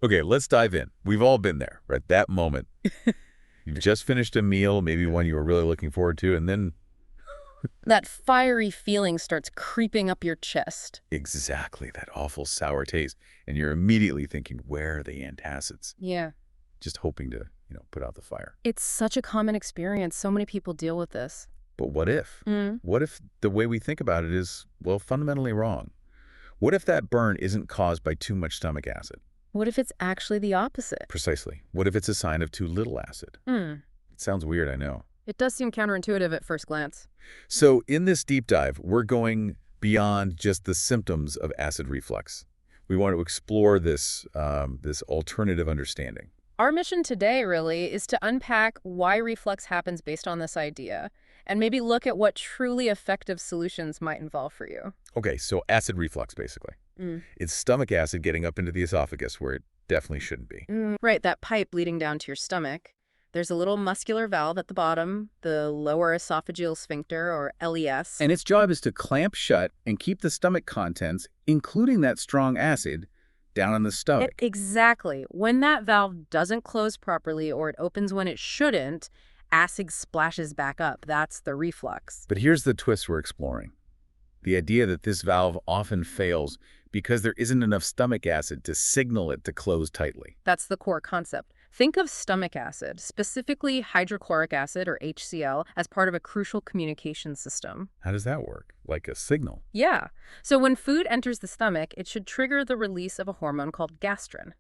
Okay, let's dive in. We've all been there, right? That moment. You've just finished a meal, maybe one you were really looking forward to, and then That fiery feeling starts creeping up your chest. exactly that awful sour taste. And you're immediately thinking, where are the antacids? Yeah. Just hoping to, put out the fire. It's such a common experience. So many people deal with this. But what if? Mm. What if the way we think about it is, well, fundamentally wrong? What if that burn isn't caused by too much stomach acid? What if it's actually the opposite? Precisely. What if it's a sign of too little acid? Mm. It sounds weird, I know. It does seem counterintuitive at first glance. So in this deep dive, we're going beyond just the symptoms of acid reflux. We want to explore this alternative understanding. Our mission today, really, is to unpack why reflux happens based on this idea, and maybe look at what truly effective solutions might involve for you. Okay, so acid reflux, basically. Mm. It's stomach acid getting up into the esophagus where it definitely shouldn't be. Right, that pipe leading down to your stomach. There's a little muscular valve at the bottom, the lower esophageal sphincter, or LES. And its job is to clamp shut and keep the stomach contents, including that strong acid, down in the stomach. Exactly. When that valve doesn't close properly or it opens when it shouldn't, acid splashes back up. That's the reflux. But here's the twist we're exploring. The idea that this valve often fails because there isn't enough stomach acid to signal it to close tightly. That's the core concept. Think of stomach acid, specifically hydrochloric acid, or HCl, as part of a crucial communication system. How does that work? Like a signal? Yeah. So when food enters the stomach, it should trigger the release of a hormone called gastrin.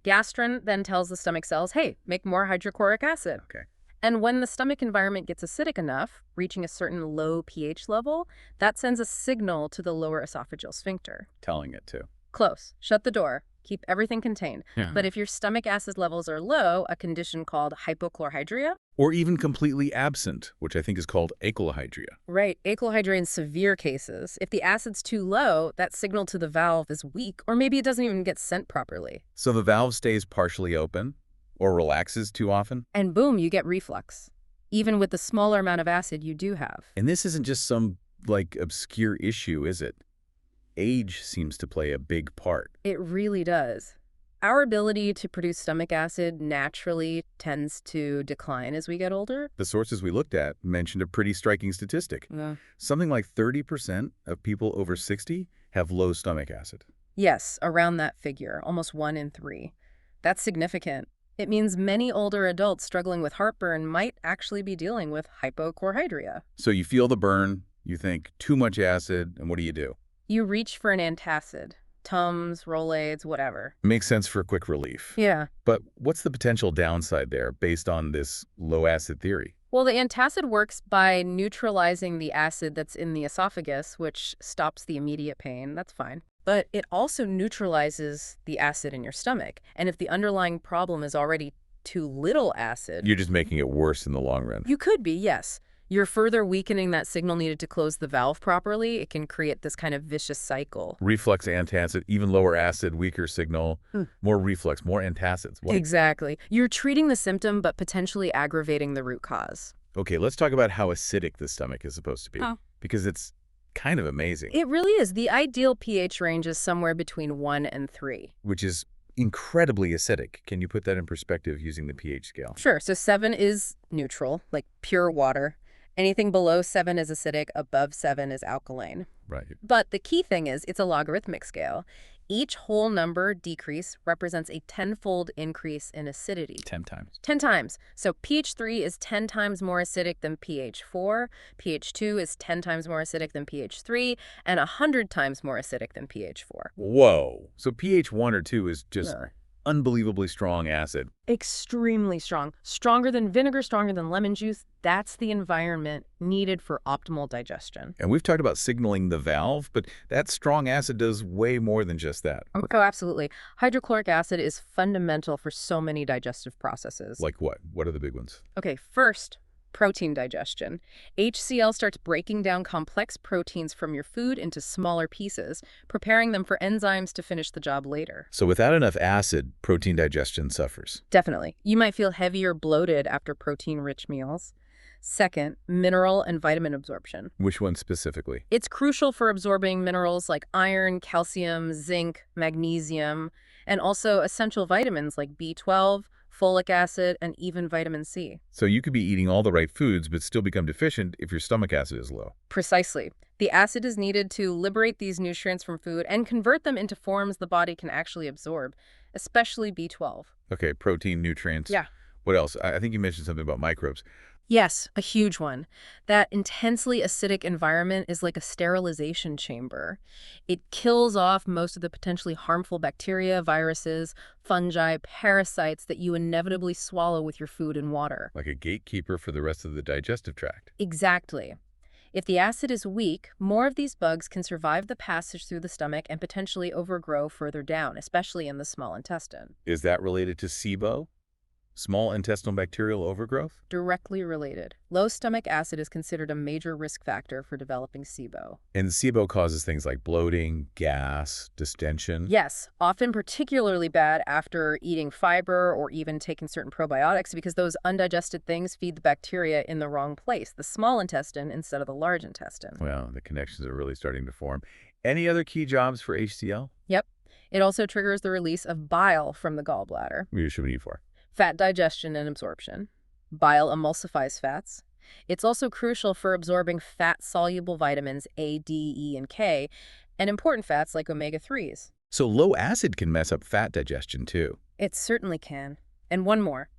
Gastrin then tells the stomach cells, hey, make more hydrochloric acid. Okay. And when the stomach environment gets acidic enough, reaching a certain low pH level, that sends a signal to the lower esophageal sphincter. Telling it to. Close. Shut the door. Keep everything contained. Yeah. But if your stomach acid levels are low, a condition called hypochlorhydria. Or even completely absent, which I think is called achlorhydria. Right, achlorhydria in severe cases. If the acid's too low, that signal to the valve is weak, or maybe it doesn't even get sent properly. So the valve stays partially open or relaxes too often? And boom, you get reflux, even with the smaller amount of acid you do have. And this isn't just some, obscure issue, is it? Age seems to play a big part. It really does. Our ability to produce stomach acid naturally tends to decline as we get older. The sources we looked at mentioned a pretty striking statistic. Yeah. Something like 30% of people over 60 have low stomach acid. Yes, around that figure, almost 1 in 3. That's significant. It means many older adults struggling with heartburn might actually be dealing with hypochlorhydria. So you feel the burn, you think too much acid, and what do? You reach for an antacid, Tums, Rolaids, whatever. Makes sense for quick relief. Yeah. But what's the potential downside there based on this low acid theory? Well, the antacid works by neutralizing the acid that's in the esophagus, which stops the immediate pain. That's fine. But it also neutralizes the acid in your stomach. And if the underlying problem is already too little acid... You're just making it worse in the long run. You could be, yes. You're further weakening that signal needed to close the valve properly. It can create this kind of vicious cycle. Reflux, antacid, even lower acid, weaker signal, more reflux, more antacids. What? Exactly. You're treating the symptom, but potentially aggravating the root cause. Okay, let's talk about how acidic the stomach is supposed to be. Oh. Because it's kind of amazing. It really is. The ideal pH range is somewhere between 1 and 3. Which is incredibly acidic. Can you put that in perspective using the pH scale? Sure. So 7 is neutral, like pure water. Anything below 7 is acidic, above 7 is alkaline. Right. But the key thing is it's a logarithmic scale. Each whole number decrease represents a 10-fold increase in acidity. 10 times. 10 times. So pH 3 is 10 times more acidic than pH 4, pH 2 is 10 times more acidic than pH 3, and 100 times more acidic than pH 4. Whoa. So pH 1 or 2 is just unbelievably strong acid. Extremely strong. Stronger than vinegar, stronger than lemon juice. That's the environment needed for optimal digestion. And we've talked about signaling the valve, but that strong acid does way more than just that. Oh, absolutely. Hydrochloric acid is fundamental for so many digestive processes. Like what? What are the big ones? Okay, first, protein digestion. HCl starts breaking down complex proteins from your food into smaller pieces, preparing them for enzymes to finish the job later. So without enough acid, protein digestion suffers. Definitely. You might feel heavy or bloated after protein-rich meals. Second, mineral and vitamin absorption. Which one specifically? It's crucial for absorbing minerals like iron, calcium, zinc, magnesium. And also essential vitamins like B12, folic acid, and even vitamin C. So you could be eating all the right foods but still become deficient if your stomach acid is low. Precisely. The acid is needed to liberate these nutrients from food and convert them into forms the body can actually absorb, especially B12. Okay, protein, nutrients. Yeah. What else? I think you mentioned something about microbes. Yes, a huge one. That intensely acidic environment is like a sterilization chamber. It kills off most of the potentially harmful bacteria, viruses, fungi, parasites that you inevitably swallow with your food and water. Like a gatekeeper for the rest of the digestive tract. Exactly. If the acid is weak, more of these bugs can survive the passage through the stomach and potentially overgrow further down, especially in the small intestine. Is that related to SIBO? Small intestinal bacterial overgrowth? Directly related. Low stomach acid is considered a major risk factor for developing SIBO. And SIBO causes things like bloating, gas, distension. Yes, often particularly bad after eating fiber or even taking certain probiotics because those undigested things feed the bacteria in the wrong place, the small intestine instead of the large intestine. Well, the connections are really starting to form. Any other key jobs for HCl? Yep. It also triggers the release of bile from the gallbladder. What should we need for? Fat digestion and absorption. Bile emulsifies fats. It's also crucial for absorbing fat-soluble vitamins A, D, E, and K, and important fats like omega-3s. So low acid can mess up fat digestion too. It certainly can. And one more.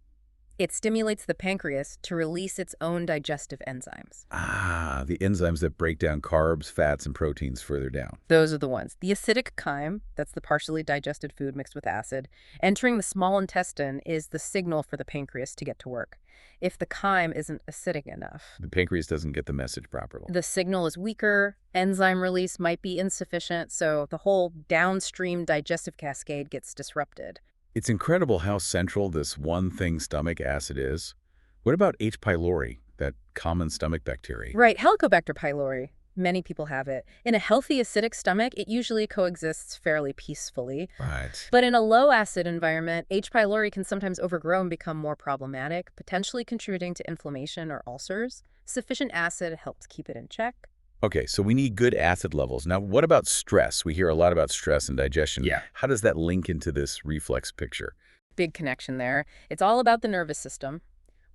It stimulates the pancreas to release its own digestive enzymes. Ah, the enzymes that break down carbs, fats, and proteins further down. Those are the ones. The acidic chyme, that's the partially digested food mixed with acid, entering the small intestine is the signal for the pancreas to get to work. If the chyme isn't acidic enough, The pancreas doesn't get the message properly. the signal is weaker, enzyme release might be insufficient, so the whole downstream digestive cascade gets disrupted. It's incredible how central this one thing stomach acid is. What about H. pylori, that common stomach bacteria? Right, Helicobacter pylori. Many people have it. In a healthy acidic stomach, it usually coexists fairly peacefully. Right. But in a low-acid environment, H. pylori can sometimes overgrow and become more problematic, potentially contributing to inflammation or ulcers. Sufficient acid helps keep it in check. Okay, so we need good acid levels. Now, what about stress? We hear a lot about stress and digestion. Yeah. How does that link into this reflex picture? Big connection there. It's all about the nervous system.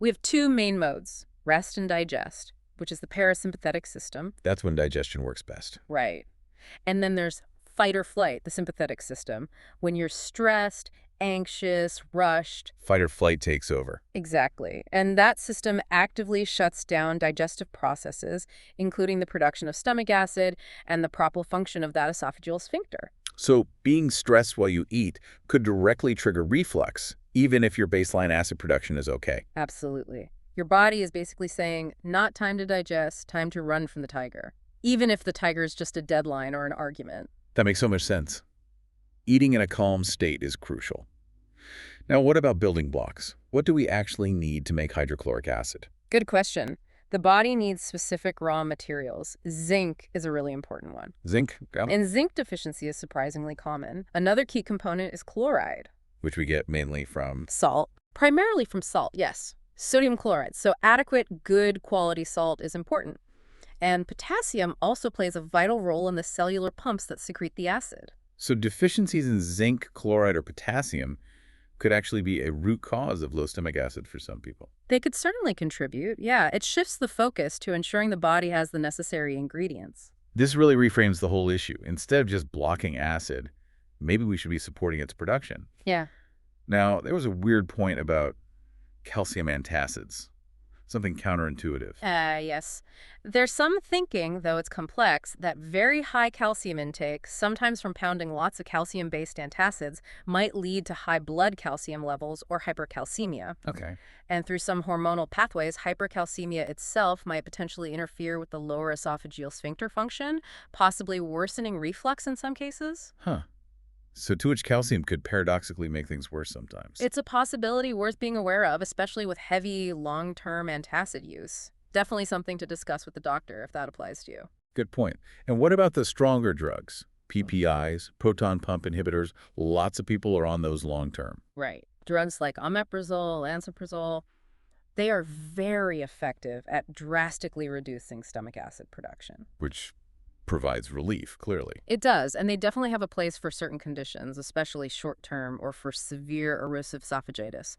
We have two main modes, rest and digest, which is the parasympathetic system. That's when digestion works best. Right. And then there's fight or flight, the sympathetic system, when you're stressed, anxious, rushed. Fight or flight takes over. Exactly. And that system actively shuts down digestive processes, including the production of stomach acid and the proper function of that esophageal sphincter. So being stressed while you eat could directly trigger reflux, even if your baseline acid production is okay. Absolutely. Your body is basically saying, not time to digest, time to run from the tiger, even if the tiger is just a deadline or an argument. That makes so much sense. Eating in a calm state is crucial. Now, what about building blocks? What do we actually need to make hydrochloric acid? Good question. The body needs specific raw materials. Zinc is a really important one. Zinc, And zinc deficiency is surprisingly common. Another key component is chloride. which we get mainly from. Salt. Primarily from salt, yes. Sodium chloride. So adequate, good quality salt is important. And potassium also plays a vital role in the cellular pumps that secrete the acid. So deficiencies in zinc, chloride, or potassium could actually be a root cause of low stomach acid for some people. They could certainly contribute. Yeah, it shifts the focus to ensuring the body has the necessary ingredients. This really reframes the whole issue. Instead of just blocking acid, maybe we should be supporting its production. Yeah. Now, there was a weird point about calcium antacids, something counterintuitive. Yes. There's some thinking, though it's complex, that very high calcium intake, sometimes from pounding lots of calcium-based antacids, might lead to high blood calcium levels or hypercalcemia. Okay. And through some hormonal pathways, hypercalcemia itself might potentially interfere with the lower esophageal sphincter function, possibly worsening reflux in some cases. Huh. So too much calcium could paradoxically make things worse sometimes. It's a possibility worth being aware of, especially with heavy, long-term antacid use. Definitely something to discuss with the doctor if that applies to you. Good point. And what about the stronger drugs? PPIs, proton pump inhibitors, lots of people are on those long term. Right. Drugs like omeprazole, lansoprazole, they are very effective at drastically reducing stomach acid production. Which provides relief, clearly. It does, and they definitely have a place for certain conditions, especially short-term or for severe erosive esophagitis.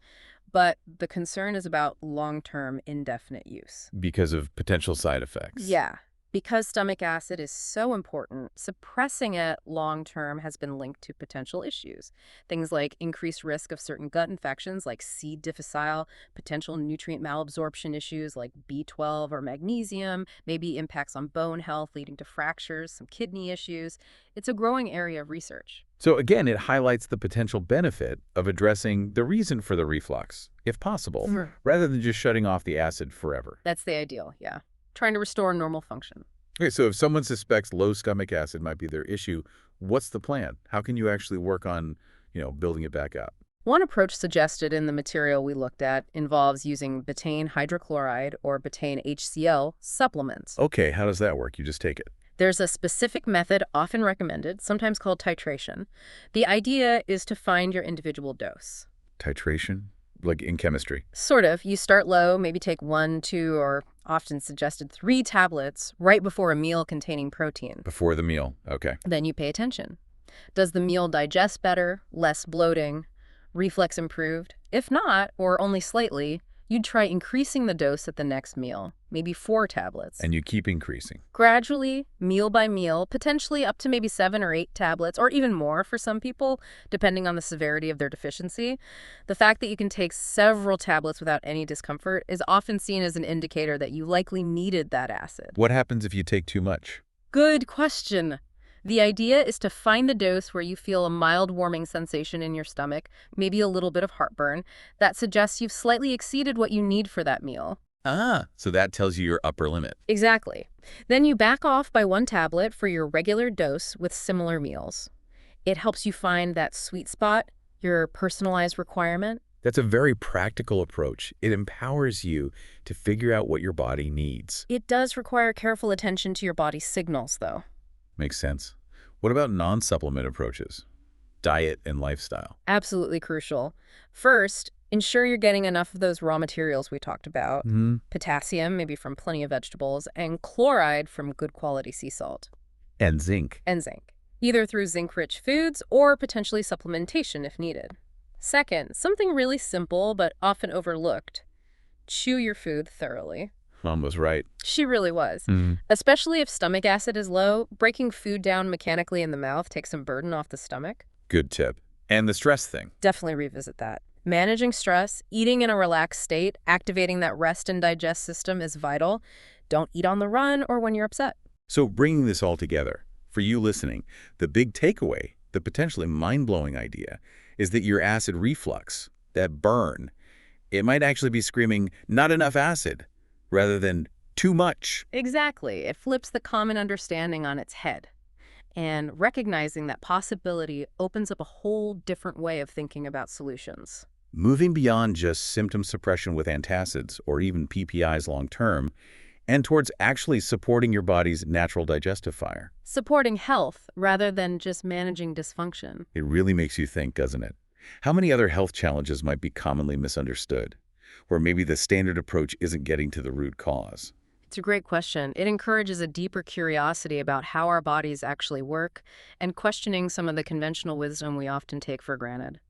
But the concern is about long-term, indefinite use. Because of potential side effects. Yeah. Because stomach acid is so important, suppressing it long-term has been linked to potential issues. Things like increased risk of certain gut infections like C. difficile, potential nutrient malabsorption issues like B12 or magnesium, maybe impacts on bone health leading to fractures, some kidney issues. It's a growing area of research. So again, it highlights the potential benefit of addressing the reason for the reflux, if possible, rather than just shutting off the acid forever. That's the ideal, yeah. Trying to restore normal function. Okay, so if someone suspects low stomach acid might be their issue, what's the plan? How can you actually work on, building it back up? One approach suggested in the material we looked at involves using betaine hydrochloride or betaine HCl supplements. Okay, how does that work? You just take it. There's a specific method often recommended, sometimes called titration. The idea is to find your individual dose. Titration? Like in chemistry? Sort of. You start low, maybe take 1, 2, or often suggested 3 tablets right before a meal containing protein. Before the meal, okay. Then you pay attention. Does the meal digest better, less bloating, reflux improved? If not, or only slightly, you'd try increasing the dose at the next meal, maybe 4 tablets. And you keep increasing. Gradually, meal by meal, potentially up to maybe 7 or 8 tablets, or even more for some people, depending on the severity of their deficiency. The fact that you can take several tablets without any discomfort is often seen as an indicator that you likely needed that acid. What happens if you take too much? Good question. The idea is to find the dose where you feel a mild warming sensation in your stomach, maybe a little bit of heartburn, that suggests you've slightly exceeded what you need for that meal. Ah, so that tells you your upper limit. Exactly. Then you back off by 1 tablet for your regular dose with similar meals. It helps you find that sweet spot, your personalized requirement. That's a very practical approach. It empowers you to figure out what your body needs. It does require careful attention to your body's signals, though. Makes sense. What about non-supplement approaches? Diet and lifestyle. Absolutely crucial. First, ensure you're getting enough of those raw materials we talked about. Potassium, maybe from plenty of vegetables, and chloride from good quality sea salt. And zinc. And zinc, either through zinc-rich foods or potentially supplementation if needed. Second, something really simple but often overlooked. Chew your food thoroughly. Mom was right. She really was. Especially if stomach acid is low, breaking food down mechanically in the mouth takes some burden off the stomach. Good tip. And the stress thing. Definitely revisit that. Managing stress, eating in a relaxed state, activating that rest and digest system is vital. Don't eat on the run or when you're upset. So bringing this all together, for you listening, the big takeaway, the potentially mind-blowing idea, is that your acid reflux, that burn, it might actually be screaming, not enough acid, rather than too much. Exactly. It flips the common understanding on its head. And recognizing that possibility opens up a whole different way of thinking about solutions. Moving beyond just symptom suppression with antacids or even PPIs long-term, and towards actually supporting your body's natural digestive fire. Supporting health rather than just managing dysfunction. It really makes you think, doesn't it? How many other health challenges might be commonly misunderstood, where maybe the standard approach isn't getting to the root cause? It's a great question. It encourages a deeper curiosity about how our bodies actually work and questioning some of the conventional wisdom we often take for granted.